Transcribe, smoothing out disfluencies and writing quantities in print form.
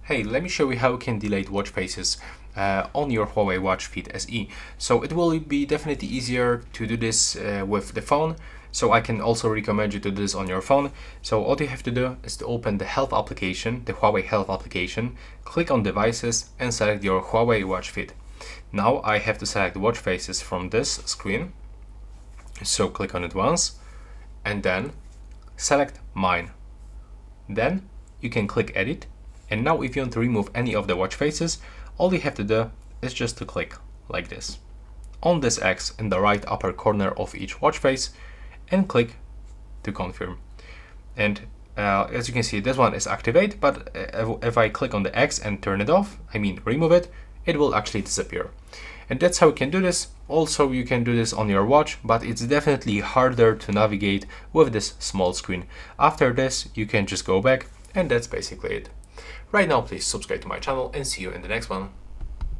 Hey, let me show you how you can delete watch faces on your HUAWEI Watch Fit SE. So it will be definitely easier to do this with the phone. So I can also recommend you to do this on your phone. So all you have to do is to open the Health application, the HUAWEI Health application, click on Devices and select your HUAWEI Watch Fit. Now I have to select watch faces from this screen. So click on it once and then select Mine. Then you can click Edit. And now if you want to remove any of the watch faces, all you have to do is just to click like this on this X in the right upper corner of each watch face and click to confirm. And as you can see, this one is activate, but if I click on the X and turn it off, I mean remove it, it will actually disappear. And that's how you can do this. Also, you can do this on your watch, but it's definitely harder to navigate with this small screen. After this, you can just go back, and that's basically it. Right now, please subscribe to my channel and see you in the next one.